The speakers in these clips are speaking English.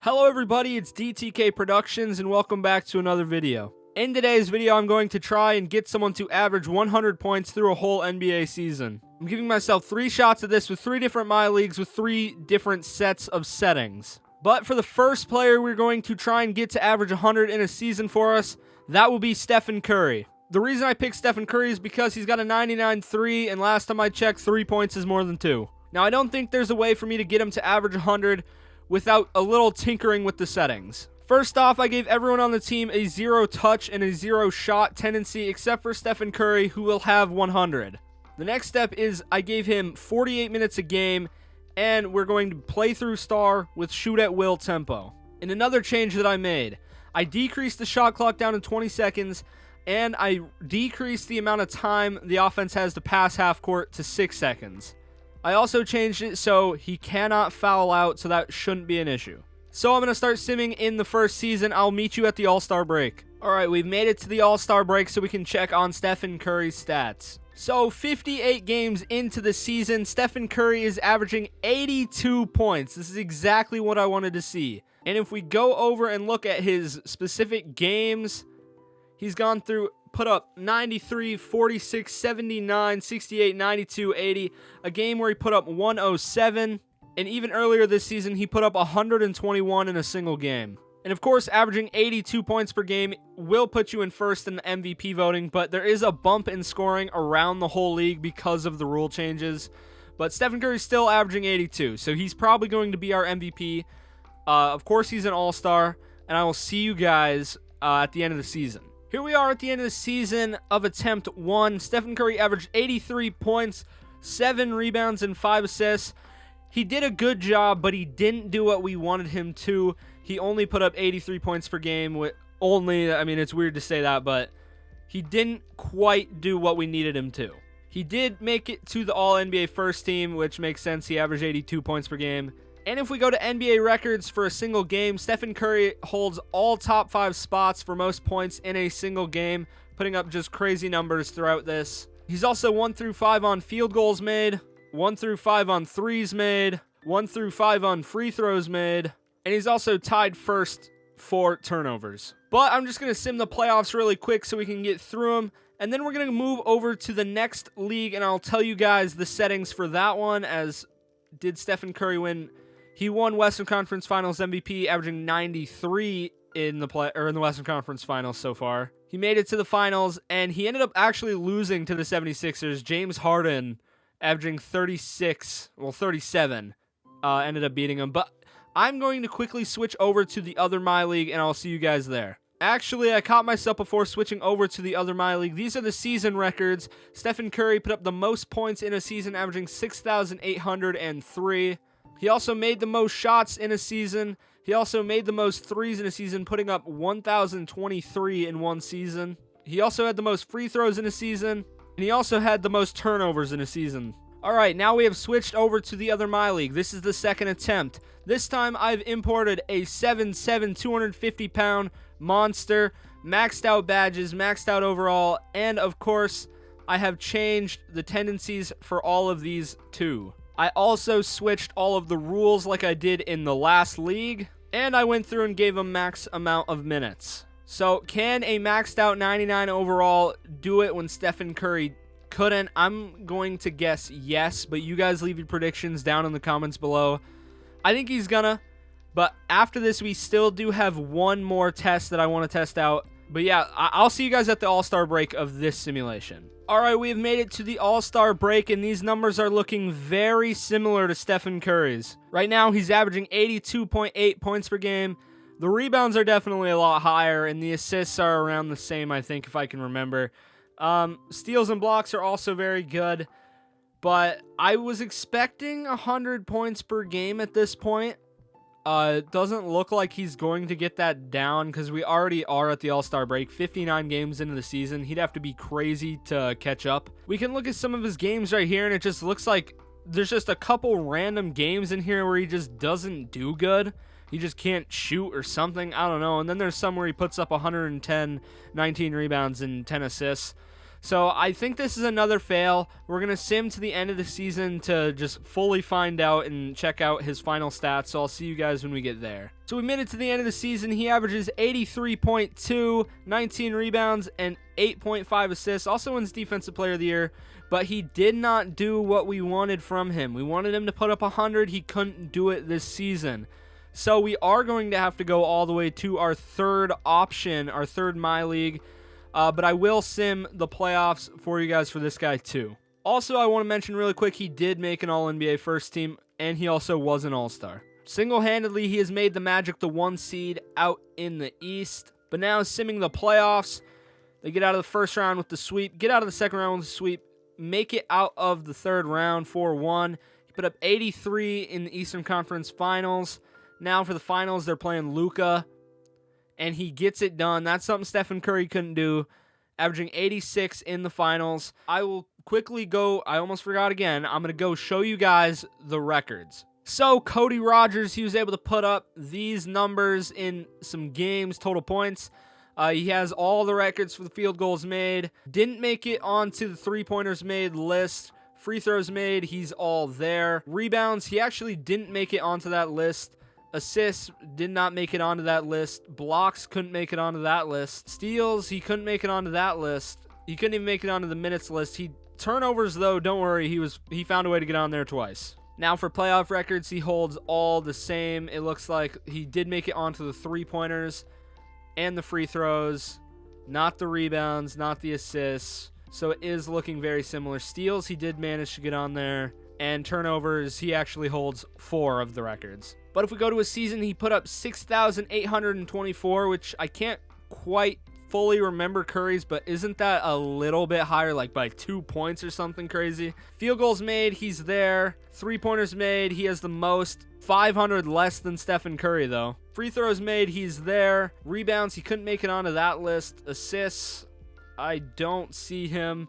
Hello everybody, it's DTK Productions and welcome back to another video. In today's video, I'm going to try and get someone to average 100 points through a whole NBA season. I'm giving myself 3 shots at this with 3 different My Leagues with 3 different sets of settings. But for the first player we're going to try and get to average 100 in a season for us, that will be Steph Curry. The reason I picked Steph Curry is because he's got a 99-3 and last time I checked, 3 points is more than 2. Now I don't think there's a way for me to get him to average 100 without a little tinkering with the settings. First off, I gave everyone on the team a 0 touch and a 0 shot tendency except for Steph Curry, who will have 100. The next step is I gave him 48 minutes a game and we're going to play through star with shoot at will tempo. And another change that I made, I decreased the shot clock down to 20 seconds and I decreased the amount of time the offense has to pass half court to 6 seconds. I also changed it so he cannot foul out, so that shouldn't be an issue. So I'm going to start simming in the first season. I'll meet you at the All-Star break. Alright, we've made it to the All-Star break so we can check on Steph Curry's stats. So 58 games into the season, Steph Curry is averaging 82 points. This is exactly what I wanted to see. And if we go over and look at his specific games, he's gone through, put up 93, 46, 79, 68, 92, 80. A game where he put up 107. And even earlier this season, he put up 121 in a single game. And of course, averaging 82 points per game will put you in first in the MVP voting. But there is a bump in scoring around the whole league because of the rule changes. But Steph Curry's still averaging 82. So he's probably going to be our MVP. Of course, he's an all-star. And I will see you guys at the end of the season. Here we are at the end of the season of attempt 1. Steph Curry averaged 83 points, 7 rebounds, and 5 assists. He did a good job, but he didn't do what we wanted him to. He only put up 83 points per game. It's weird to say that, but he didn't quite do what we needed him to. He did make it to the All-NBA first team, which makes sense. He averaged 82 points per game. And if we go to NBA records for a single game, Steph Curry holds all top 5 spots for most points in a single game, putting up just crazy numbers throughout this. He's also 1 through 5 on field goals made, 1 through 5 on threes made, 1 through 5 on free throws made, and he's also tied first for turnovers. But I'm just going to sim the playoffs really quick so we can get through them, and then we're going to move over to the next league, and I'll tell you guys the settings for that one. As did Steph Curry win? He won Western Conference Finals MVP, averaging 93 in the Western Conference Finals so far. He made it to the finals, and he ended up actually losing to the 76ers. James Harden, averaging 37, ended up beating him. But I'm going to quickly switch over to the other My League, and I'll see you guys there. Actually, I caught myself before switching over to the other My League. These are the season records. Steph Curry put up the most points in a season, averaging 6,803. He also made the most shots in a season. He also made the most threes in a season, putting up 1,023 in one season. He also had the most free throws in a season, and he also had the most turnovers in a season. Alright, now we have switched over to the other My League. This is the second attempt. This time I've imported a 7'7", 250-pound monster, maxed out badges, maxed out overall, and of course, I have changed the tendencies for all of these too. I also switched all of the rules like I did in the last league, and I went through and gave a max amount of minutes. So, can a maxed out 99 overall do it when Steph Curry couldn't? I'm going to guess yes, but you guys leave your predictions down in the comments below. I think he's gonna, but after this, we still do have one more test that I want to test out. But yeah, I'll see you guys at the All-Star break of this simulation. Alright, we have made it to the All-Star break, and these numbers are looking very similar to Steph Curry's. Right now, he's averaging 82.8 points per game. The rebounds are definitely a lot higher, and the assists are around the same, I think, if I can remember. Steals and blocks are also very good, but I was expecting 100 points per game at this point. It doesn't look like he's going to get that down because we already are at the All-Star break, 59 games into the season. He'd have to be crazy to catch up. We can look at some of his games right here, and it just looks like there's just a couple random games in here where he just doesn't do good. He just can't shoot or something. I don't know. And then there's some where he puts up 110, 19 rebounds, and 10 assists. So I think this is another fail. We're going to sim to the end of the season to just fully find out and check out his final stats. So I'll see you guys when we get there. So we made it to the end of the season. He averages 83.2, 19 rebounds, and 8.5 assists. Also wins Defensive Player of the Year. But he did not do what we wanted from him. We wanted him to put up 100. He couldn't do it this season. So we are going to have to go all the way to our third option, our third My League. But I will sim the playoffs for you guys for this guy too. Also, I want to mention really quick, he did make an All-NBA first team, and he also was an All-Star. Single-handedly, he has made the Magic the 1 seed out in the East. But now simming the playoffs, they get out of the first round with the sweep, get out of the second round with the sweep, make it out of the third round 4-1. He put up 83 in the Eastern Conference Finals. Now for the finals, they're playing Luka, and he gets it done. That's something Steph Curry couldn't do, averaging 86 in the finals. I will quickly go, I almost forgot again, I'm going to go show you guys the records. So Cody Rogers, he was able to put up these numbers in some games, total points. He has all the records for the field goals made. Didn't make it onto the three-pointers made list. Free throws made, he's all there. Rebounds, he actually didn't make it onto that list. Assists, did not make it onto that list. Blocks, couldn't make it onto that list. Steals, he couldn't make it onto that list. He couldn't even make it onto the minutes list. Turnovers, though, don't worry, he found a way to get on there twice. Now for playoff records, he holds all the same. It looks like he did make it onto the three-pointers and the free throws, not the rebounds, not the assists. So it is looking very similar. Steals, he did manage to get on there. And turnovers, he actually holds 4 of the records. But if we go to a season, he put up 6,824, which I can't quite fully remember Curry's, but isn't that a little bit higher, like by 2 points or something crazy? Field goals made, he's there. Three-pointers made, he has the most. 500 less than Stephen Curry, though. Free throws made, he's there. Rebounds, he couldn't make it onto that list. Assists, I don't see him.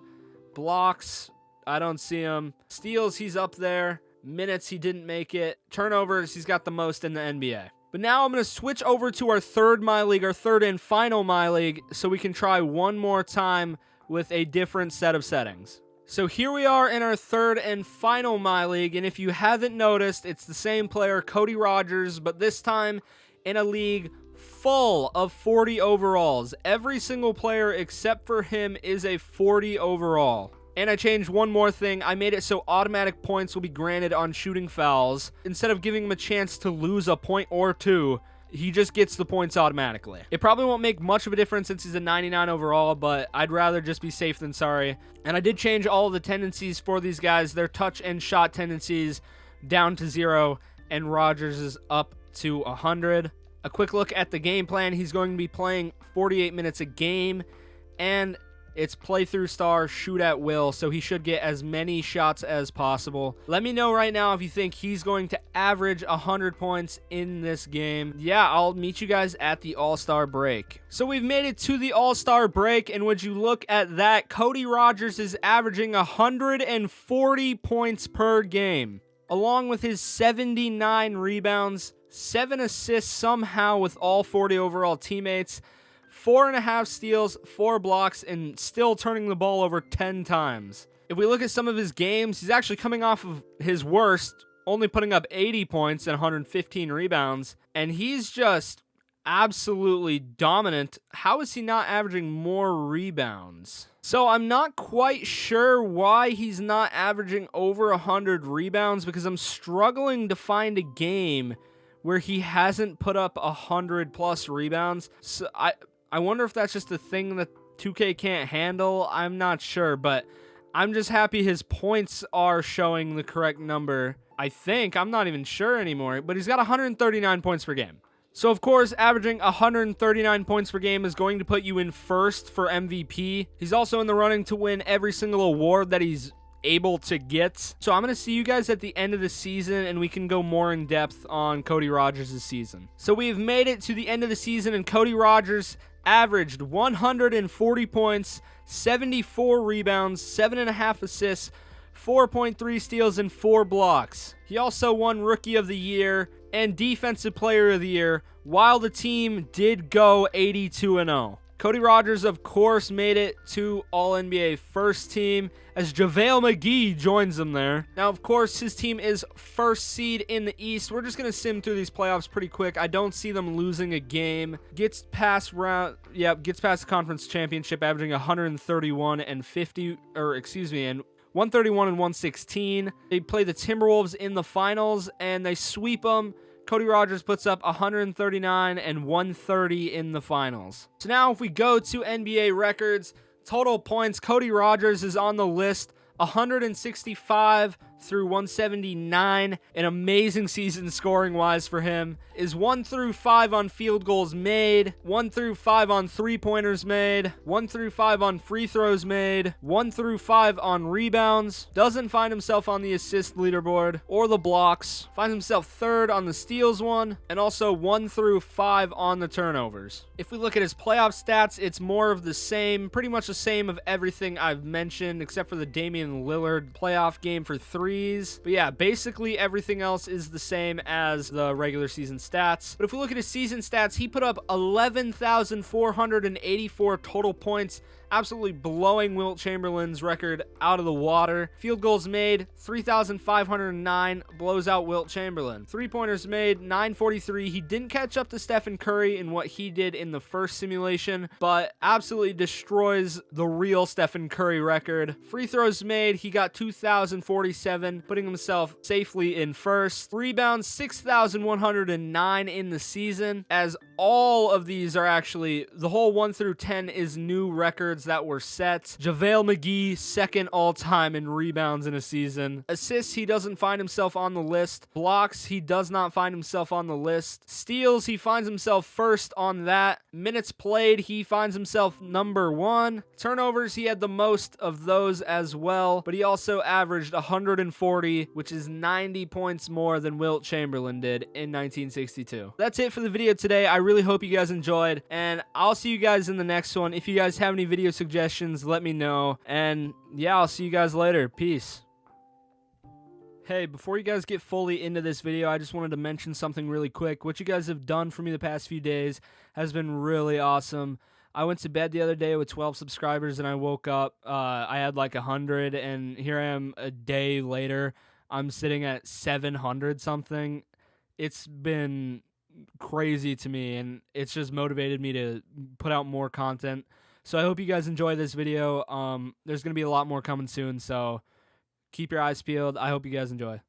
Blocks, I don't see him. Steals, he's up there. Minutes, he didn't make it. Turnovers, he's got the most in the NBA. But now I'm going to switch over to our third My League, our third and final My League, so we can try one more time with a different set of settings. So here we are in our third and final My League, and if you haven't noticed, it's the same player, Cody Rogers, but this time in a league full of 40 overalls. Every single player except for him is a 40 overall. And I changed one more thing. I made it so automatic points will be granted on shooting fouls. Instead of giving him a chance to lose a point or two, he just gets the points automatically. It probably won't make much of a difference since he's a 99 overall, but I'd rather just be safe than sorry. And I did change all of the tendencies for these guys, their touch and shot tendencies down to 0, and Rogers is up to 100. A quick look at the game plan. He's going to be playing 48 minutes a game, and it's play through star, shoot at will, so he should get as many shots as possible. Let me know right now if you think he's going to average 100 points in this game. Yeah, I'll meet you guys at the All-Star break. So we've made it to the All-Star break, and would you look at that, Cody Rogers is averaging 140 points per game, along with his 79 rebounds, 7 assists somehow with all 40 overall teammates, 4.5 steals, 4 blocks, and still turning the ball over 10 times. If we look at some of his games, he's actually coming off of his worst, only putting up 80 points and 115 rebounds, and he's just absolutely dominant. How is he not averaging more rebounds? So I'm not quite sure why he's not averaging over 100 rebounds, because I'm struggling to find a game where he hasn't put up 100 plus rebounds. So I wonder if that's just a thing that 2K can't handle. I'm not sure, but I'm just happy his points are showing the correct number. I think. I'm not even sure anymore, but he's got 139 points per game. So, of course, averaging 139 points per game is going to put you in first for MVP. He's also in the running to win every single award that he's able to get. So I'm going to see you guys at the end of the season, and we can go more in depth on Cody Rogers' season. So we've made it to the end of the season, and Cody Rogers averaged 140 points, 74 rebounds, 7.5 assists, 4.3 steals, and 4 blocks. He also won Rookie of the Year and Defensive Player of the Year, while the team did go 82-0. Cody Rogers, of course, made it to All-NBA first team as JaVale McGee joins them there. Now, of course, his team is first seed in the East. We're just going to sim through these playoffs pretty quick. I don't see them losing a game. Gets past the conference championship, averaging 131 and 50, or excuse me, and 131 and 116. They play the Timberwolves in the finals, and they sweep them. Cody Rogers puts up 139 and 130 in the finals. So now if we go to NBA records, total points, Cody Rogers is on the list, 165 through 179, an amazing season scoring-wise for him. Is 1 through 5 on field goals made, 1 through 5 on three-pointers made, 1 through 5 on free throws made, 1 through 5 on rebounds, doesn't find himself on the assist leaderboard or the blocks, finds himself third on the steals one, and also 1 through 5 on the turnovers. If we look at his playoff stats, it's more of the same, pretty much the same of everything I've mentioned, except for the Damian Lillard playoff game for threes. But yeah, basically everything else is the same as the regular season stats. But if we look at his season stats, he put up 11,484 total points, absolutely blowing Wilt Chamberlain's record out of the water. Field goals made, 3,509, blows out Wilt Chamberlain. Three-pointers made, 943. He didn't catch up to Stephen Curry in what he did in the first simulation, but absolutely destroys the real Stephen Curry record. Free throws made, he got 2,047, putting himself safely in first. Rebounds, 6,109 in the season, as all of these are actually, the whole 1 through 10 is new records that were set. JaVale McGee, second all-time in rebounds in a season. Assists, he doesn't find himself on the list. Blocks, he does not find himself on the list. Steals, he finds himself first on that. Minutes played, he finds himself number 1. Turnovers, he had the most of those as well, but he also averaged 140, which is 90 points more than Wilt Chamberlain did in 1962. That's it for the video today. I really hope you guys enjoyed, and I'll see you guys in the next one. If you guys have any video suggestions, let me know, and yeah, I'll see you guys later. Peace. Hey, before you guys get fully into this video, I just wanted to mention something really quick. What you guys have done for me the past few days has been really awesome. I went to bed the other day with 12 subscribers, and I woke up, I had like 100, and here I am a day later, I'm sitting at 700 something. It's been crazy to me, and it's just motivated me to put out more content. So I hope you guys enjoy this video. There's going to be a lot more coming soon, so keep your eyes peeled. I hope you guys enjoy.